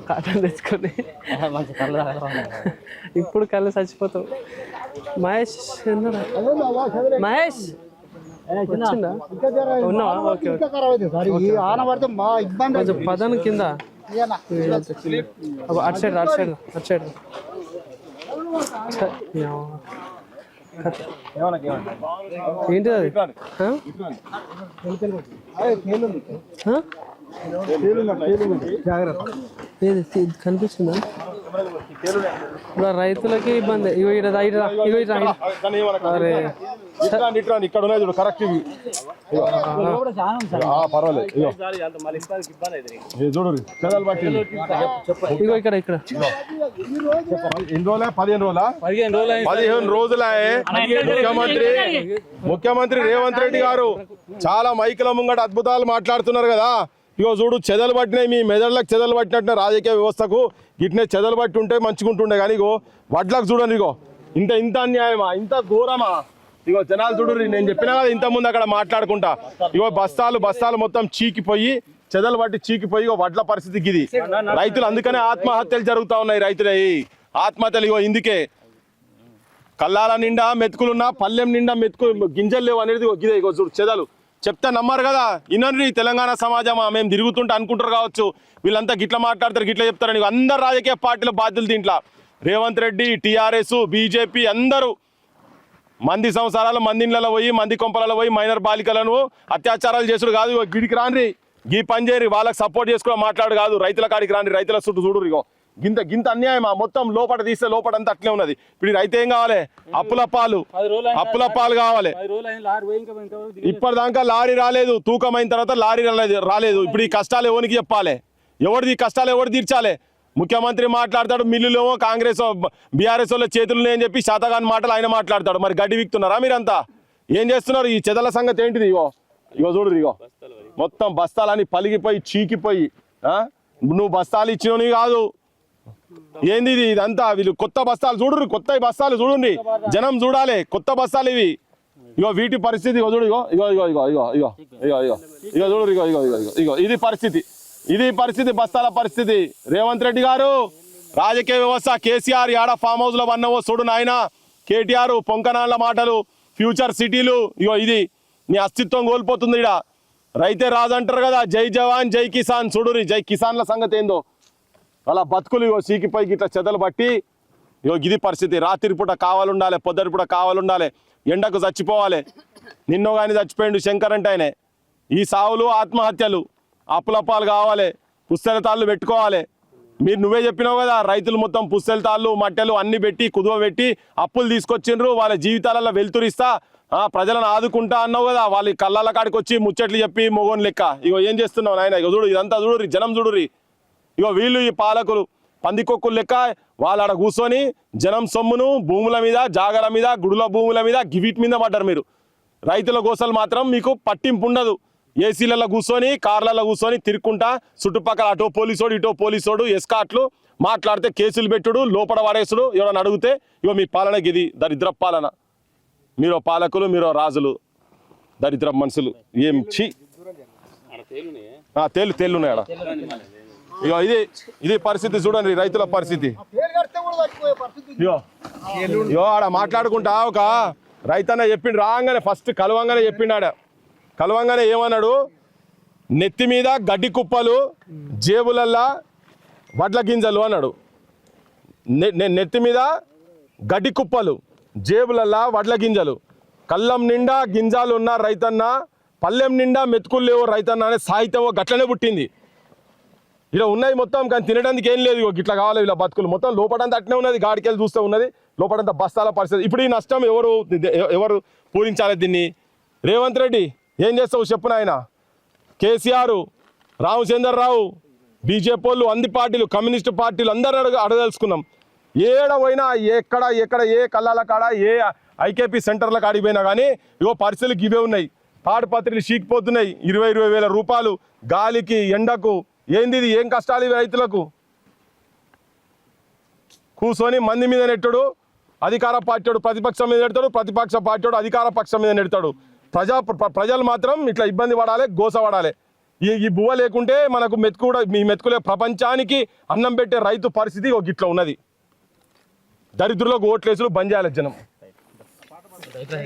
Cotton తెచ్చుకొని ఇప్పుడు కళ్ళు చచ్చిపోతావు. మహేష్ మహేష్ ఉన్నావా? ఓకే కొంచెం పదం కింద అటు సైడ్ అటు సైడ్ అటు సైడ్ ఏంటి అది కనిపిస్తుందా? ఇప్పుడు రైతులకి ఇబ్బంది. అరే ఇక్కడ ఉన్నాయి చూడు కరెక్ట్ పర్వాలేదు. చూడు ఇగో ఇక్కడ ఇక్కడ ఎన్ని రోజులే 15 రోజులే ముఖ్యమంత్రి రేవంత్ రెడ్డి గారు చాలా మైకుల ముంగట అద్భుతాలు మాట్లాడుతున్నారు కదా. ఇగో చూడు చెదలు పట్టినాయి, మీ మెదడులకు చెదలు పట్టినట్టు రాజకీయ వ్యవస్థకు గిట్నే చెదలు పట్టి ఉంటే మంచిగుంటుండే. కానీ ఇగో వడ్లకు చూడండి, ఇగో ఇంత అన్యాయమా, ఇంత ఘోరమా. ఇగో జనాలు చూడు, నేను చెప్పినా కదా ఇంత ముందు అక్కడ మాట్లాడుకుంటా. ఇగో బస్తాలు మొత్తం చీకిపోయి చెదలు పట్టి చీకిపోయి ఇగో వడ్ల పరిస్థితికి ఇది. రైతులు అందుకనే ఆత్మహత్యలు జరుగుతూ ఉన్నాయి. రైతులు ఆత్మహత్యలు ఇగో ఇందుకే. కల్లాల నిండా మెతుకులున్నా పల్లెం నిండా గింజలు లేవు అనేది ఇగో చూడు చెదలు. చెప్తే నమ్మరు కదా. ఇన్నరి తెలంగాణ సమాజమా మేము తిరుగుతుంటే అనుకుంటారు కావచ్చు, వీళ్ళంతా గిట్లా మాట్లాడతారు గిట్లా చెప్తారని. అందరు రాజకీయ పార్టీల బాధ్యులు దీంట్లో. రేవంత్ రెడ్డి, టీఆర్ఎస్, బీజేపీ అందరూ మంది సంసారాలు మందిళ్ళలో పోయి మంది కొంపలలో పోయి మైనర్ బాలికలను అత్యాచారాలు చేసుడు కాదు. గిడికి రాండ్రి, గీ పని చేయరు, వాళ్ళకి సపోర్ట్ చేసుకుని మాట్లాడు కాదు. రైతుల కాడికి రాండి, రైతుల చుట్టూ చూడు. ఇగో గింత అన్యాయమా. మొత్తం లోపల తీస్తే లోపలంతా అట్లే ఉన్నది. ఇప్పుడు రైతు ఏం కావాలి? అప్పుల పాలు కావాలి. ఇప్పటిదాకా లారీ రాలేదు, తూకం అయిన తర్వాత లారీ రాలేదు. ఇప్పుడు ఈ కష్టాలు ఎవరికి చెప్పాలి? ఎవరిది కష్టాలు ఎవరు తీర్చాలి? ముఖ్యమంత్రి మాట్లాడతాడు, మిల్లులేమో కాంగ్రెస్ బీఆర్ఎస్ వాళ్ళ చేతులు అని చెప్పి శాతగాని మాటలు ఆయన మాట్లాడతాడు. మరి గడ్డి విక్తున్నారా మీరంతా? ఏం చేస్తున్నారు? ఈ చెదల సంగతి ఏంటిది? ఇగో చూడు, ఇగో మొత్తం బస్తాలని పలిగిపోయి చీకిపోయి. నువ్వు బస్తాలు ఇచ్చినవి కాదు, ఏంది ఇది? ఇదంతా వీళ్ళు కొత్త బస్తాలు చూడు, కొత్త బస్తాలు చూడండి, జనం చూడాలి. కొత్త బస్తాలు ఇవి. ఇగో వీటి పరిస్థితి ఇగో చూడు. ఇగో ఇగో ఇగో ఇగో ఇగో ఇగో ఇగో ఇగో ఇగో చూడు. ఇగో ఇగో ఇగో ఇగో ఇది పరిస్థితి బస్తాల పరిస్థితి. రేవంత్ రెడ్డి గారు రాజకీయ వ్యవస్థ, కేసీఆర్ యాడ ఫామ్ హౌస్ లో వన్నవో చూడు నాయన. కేటీఆర్ పొంకనాళ్ళ మాటలు, ఫ్యూచర్ సిటీలు. ఇగో ఇది నీ అస్తిత్వం కోల్పోతుంది. ఇడ రైతే రాజు అంటారు కదా, జై జవాన్ జై కిసాన్. చూడురి జై కిసాన్ల సంగతి ఏందో. అలా బతుకులు ఇగో సీకిపైకి ఇట్లా చెదలు పట్టి ఇగో ఇది పరిస్థితి. రాత్రి పూట కావాలుండాలి, పొద్దుటి పూట కావాలుండాలి, ఎండకు చచ్చిపోవాలి. నిన్నో కానీ చచ్చిపోయిండు శంకర్ అంటే ఆయనే. ఈ సావులు ఆత్మహత్యలు, అప్పులపాలు కావాలి, పుస్తెల తాళ్ళు పెట్టుకోవాలి. నువ్వే చెప్పినావు కదా, రైతులు మొత్తం పుస్తెల తాళ్ళు మట్టెలు అన్ని పెట్టి కుదువ పెట్టి అప్పులు తీసుకొచ్చిండ్రు. వాళ్ళ జీవితాలలో వెలుతురిస్తా ప్రజలను ఆదుకుంటా అన్నావు కదా. వాళ్ళ కళ్ళ కాడికి వచ్చి ముచ్చట్లు చెప్పి మొగోని లెక్క. ఇగో ఏం చేస్తున్నావు నాయన? ఇగో చూడు, ఇదంతా చూడురి, జనం చూడురి. ఇగో వీళ్ళు ఈ పాలకులు పందికొక్కులు లెక్క వాళ్ళు ఆడ కూర్చొని జనం సొమ్మును భూముల మీద, జాగల మీద, గుడుల భూముల మీద గివిటి మీద పడ్డారు మీరు. రైతుల గోసలు మాత్రం మీకు పట్టింపు ఉండదు. ఏసీలలో కూర్చొని కార్లలో కూర్చొని తిరుక్కుంటా చుట్టుపక్కల అటో పోలీసోడు ఇటో పోలీసోడు ఎస్కాట్లు మాట్లాడితే కేసులు పెట్టుడు, లోపల వాడేసుడు. ఎవరైనా అడిగితే ఇగో మీ పాలన గిది, దరిద్ర పాలన. మీరో పాలకులు, మీరో రాజులు, దరిద్ర మనుషులు. ఏం ఛీ తేలున్నాయి ఆడ. ఇగో ఇది పరిస్థితి చూడండి, రైతుల పరిస్థితి. ఇగో ఆడ మాట్లాడుకుంటా ఒక రైతన్న చెప్పిండు రాగానే, ఫస్ట్ కలవంగానే చెప్పిండు. ఆడ కలవంగానే ఏమన్నాడు? నెత్తి మీద గడ్డి కుప్పలు, జేబులల్లా వడ్ల గింజలు అన్నాడు. నెత్తి మీద గడ్డి కుప్పలు, జేబులల్లా వడ్ల గింజలు, కళ్ళం నిండా గింజాలు ఉన్న రైతన్న, పల్లెం నిండా మెతుకులు లేవు రైతన్న అనే సాహిత్యం గట్లనే పుట్టింది. ఇలా ఉన్నాయి మొత్తం, కానీ తినడానికి ఏం లేదు. ఇట్లా కావాలి ఇలా బతుకులు మొత్తం. లోపడంతా అట్నే ఉన్నది, గాడికెళ్ళి చూస్తూ ఉన్నది. లోపడంతా బస్తాల పరిస్థితి. ఇప్పుడు ఈ నష్టం ఎవరు పూరించాలి దీన్ని? రేవంత్ రెడ్డి ఏం చేస్తావు చెప్పు నాయన. కేసీఆర్, రామచంద్రరావు, బీజేపీ వాళ్ళు, అన్ని పార్టీలు, కమ్యూనిస్టు పార్టీలు అందరూ అడగదలుచుకున్నాం. ఏడ పోయినా, ఎక్కడ ఏ కళ్ళాల కాడ, ఏ ఐకేపీ సెంటర్ల కాడికి పోయినా కానీ ఇగో పరిస్థితులు ఇవే ఉన్నాయి. తాడుపత్రులు చీకిపోతున్నాయి. 20,000 రూపాయలు గాలికి, ఎండకు. ఏంది ఇది? ఏం కష్టాలు ఇవి రైతులకు? కూర్చొని మంది మీద నెట్టుడు, అధికార పార్టీ ప్రతిపక్షం మీద నెడతాడు, ప్రతిపక్ష పార్టీ అధికార పక్షం మీద నెడతాడు. ప్రజలు మాత్రం ఇట్లా ఇబ్బంది పడాలి, గోస పడాలి. ఈ బువ్వ లేకుంటే మనకు మెతుకు కూడా మీ మెతుకులే. ప్రపంచానికి అన్నం పెట్టే రైతు పరిస్థితి ఒక ఇట్లా ఉన్నది. దరిద్రులకు ఓట్లేసులు బంద్ చేయాలి జనం.